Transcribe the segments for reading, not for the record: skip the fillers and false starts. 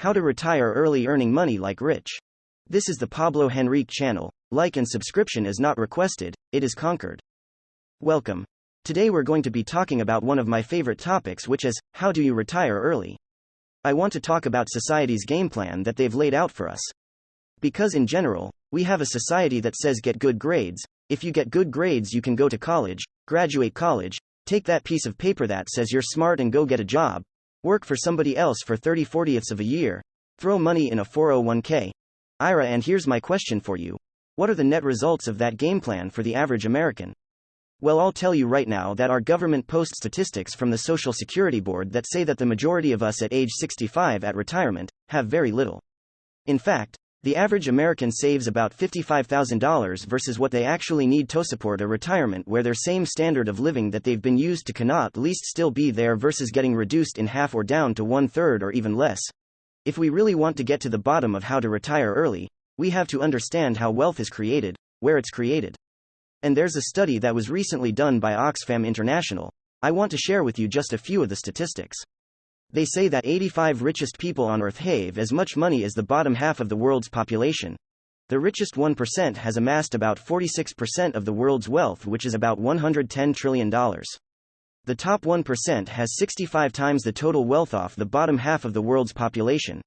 How to retire early earning money like rich. This is the Pablo Henrique channel. Like and subscription is not requested, it is conquered. Welcome. Today we're going to be talking about one of my favorite topics, which is, how do you retire early? I want to talk about society's game plan that they've laid out for us. Because in general, we have a society that says get good grades. If you get good grades you can go to college, graduate college, take that piece of paper that says you're smart and go get a job, work for somebody else for 30/40ths of a year, throw money in a 401k. IRA. And here's my question for you. What are the net results of that game plan for the average American? Well, I'll tell you right now that our government posts statistics from the Social Security Board that say that the majority of us at age 65 at retirement have very little. In fact, the average American saves about $55,000 versus what they actually need to support a retirement where their same standard of living that they've been used to cannot at least still be there versus getting reduced in half or down to 1/3 or even less. If we really want to get to the bottom of how to retire early, we have to understand how wealth is created, where it's created. And there's a study that was recently done by Oxfam International. I want to share with you just a few of the statistics. They say that 85 richest people on Earth have as much money as the bottom half of the world's population. The richest 1% has amassed about 46% of the world's wealth, which is about $110 trillion. The top 1% has 65 times the total wealth of the bottom half of the world's population.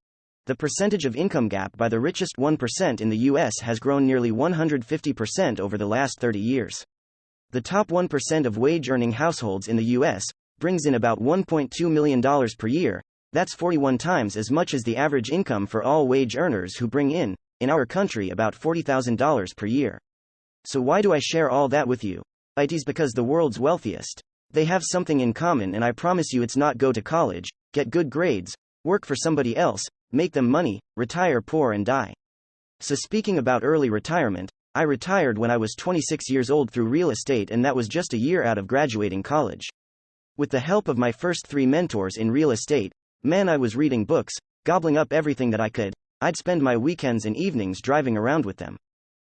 The percentage of income gap by the richest 1% in the US has grown nearly 150% over the last 30 years. The top 1% of wage-earning households in the US brings in about $1.2 million per year. That's 41 times as much as the average income for all wage earners who bring in our country, about $40,000 per year. So why do I share all that with you? It is because the world's wealthiest, they have something in common, and I promise you it's not go to college, get good grades, work for somebody else, make them money, retire poor and die. So speaking about early retirement, I retired when I was 26 years old through real estate, and that was just a year out of graduating college. With the help of my first 3 mentors in real estate, man, I was reading books, gobbling up everything that I could. I'd spend my weekends and evenings driving around with them.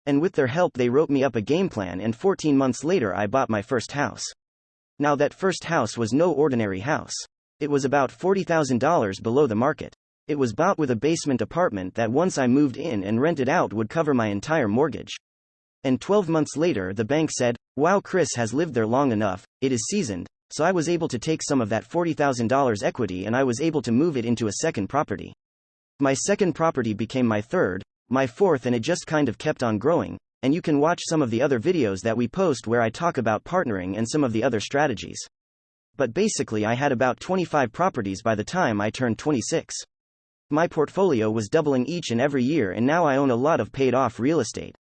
And with their help they wrote me up a game plan, and 14 months later I bought my first house. Now that first house was no ordinary house. It was about $40,000 below the market. It was bought with a basement apartment that once I moved in and rented out would cover my entire mortgage. And 12 months later the bank said, wow, Chris has lived there long enough, it is seasoned. So I was able to take some of that $40,000 equity and I was able to move it into a second property. My second property became my third, my fourth, and it just kind of kept on growing. And you can watch some of the other videos that we post where I talk about partnering and some of the other strategies. But basically I had about 25 properties by the time I turned 26. My portfolio was doubling each and every year, and now I own a lot of paid off real estate.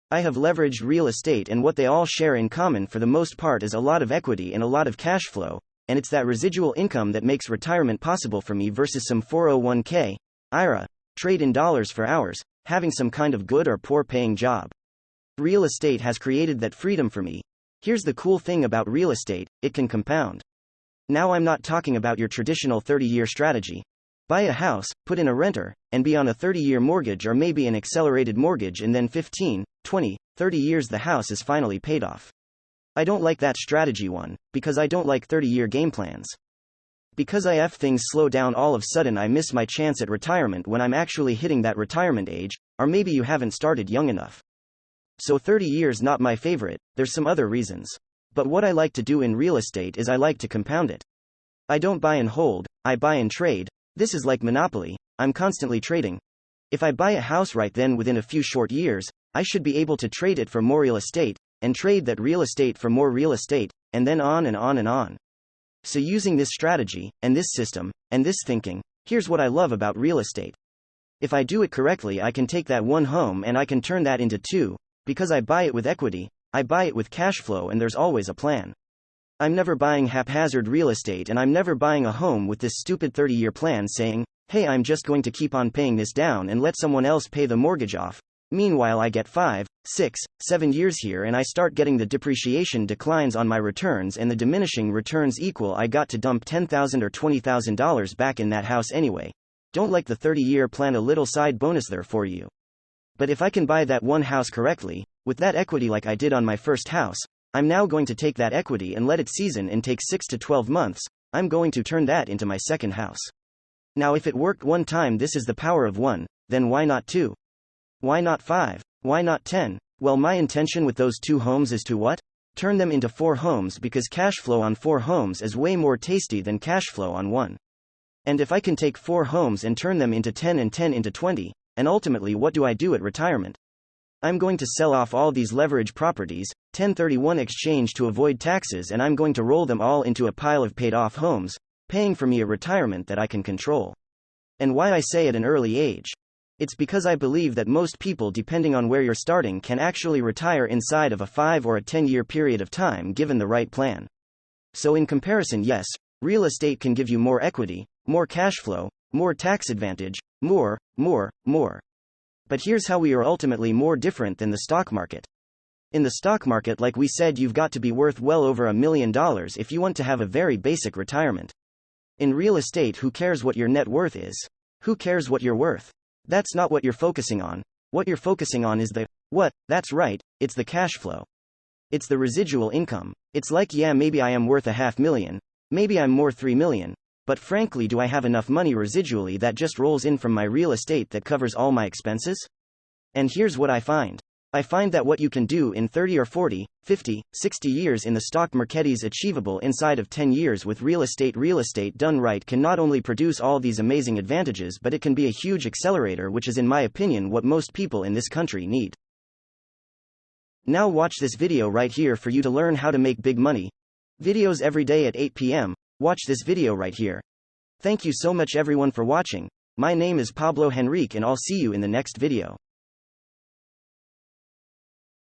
I have leveraged real estate, and what they all share in common for the most part is a lot of equity and a lot of cash flow, and it's that residual income that makes retirement possible for me versus some 401k, IRA, trade in dollars for hours, having some kind of good or poor paying job. Real estate has created that freedom for me. Here's the cool thing about real estate, it can compound. Now I'm not talking about your traditional 30-year strategy. Buy a house, put in a renter, and be on a 30-year mortgage or maybe an accelerated mortgage, and then 15, 20, 30 years the house is finally paid off. I don't like that strategy, one, because I don't like 30-year game plans. Because things slow down, all of a sudden I miss my chance at retirement when I'm actually hitting that retirement age, or maybe you haven't started young enough. So 30 years not my favorite, there's some other reasons. But what I like to do in real estate is I like to compound it. I don't buy and hold, I buy and trade. This is like Monopoly, I'm constantly trading. If I buy a house right then, within a few short years, I should be able to trade it for more real estate, and trade that real estate for more real estate, and then on and on and on. So using this strategy, and this system, and this thinking, here's what I love about real estate. If I do it correctly, I can take that one home and I can turn that into 2, because I buy it with equity, I buy it with cash flow, and there's always a plan. I'm never buying haphazard real estate, and I'm never buying a home with this stupid 30-year plan saying, hey, I'm just going to keep on paying this down and let someone else pay the mortgage off. Meanwhile I get 5, 6, 7 years here and I start getting the depreciation declines on my returns and the diminishing returns equal I got to dump $10,000 or $20,000 back in that house anyway. Don't like the 30-year plan, a little side bonus there for you. But if I can buy that one house correctly, with that equity like I did on my first house, I'm now going to take that equity and let it season and take 6 to 12 months, I'm going to turn that into my second house. Now, if it worked one time, this is the power of one, then why not two? Why not five? Why not 10? Well, my intention with those 2 homes is to what? Turn them into 4 homes, because cash flow on 4 homes is way more tasty than cash flow on 1. And if I can take 4 homes and turn them into 10 and 10 into 20, and ultimately what do I do at retirement? I'm going to sell off all these leverage properties, 1031 exchange to avoid taxes, and I'm going to roll them all into a pile of paid off homes, paying for me a retirement that I can control. And why I say at an early age? It's because I believe that most people, depending on where you're starting, can actually retire inside of a 5 or a 10-year period of time given the right plan. So in comparison, yes, real estate can give you more equity, more cash flow, more tax advantage, more. But here's how we are ultimately more different than the stock market. In the stock market, like we said, you've got to be worth well over $1 million if you want to have a very basic retirement. In real estate, who cares what your net worth is? Who cares what you're worth? That's not what you're focusing on. What you're focusing on is the what. That's right, it's the cash flow. It's the residual income. It's like, yeah, maybe I am worth $500,000, maybe I'm more $3 million, but frankly, do I have enough money residually that just rolls in from my real estate that covers all my expenses? And here's what I find. I find that what you can do in 30 or 40, 50, 60 years in the stock market is achievable inside of 10 years with real estate. Real estate done right can not only produce all these amazing advantages, but it can be a huge accelerator, which is, in my opinion, what most people in this country need. Now watch this video right here for you to learn how to make big money. Videos every day at 8 p.m. Watch this video right here. Thank you so much everyone for watching. My name is Pablo Henrique and I'll see you in the next video.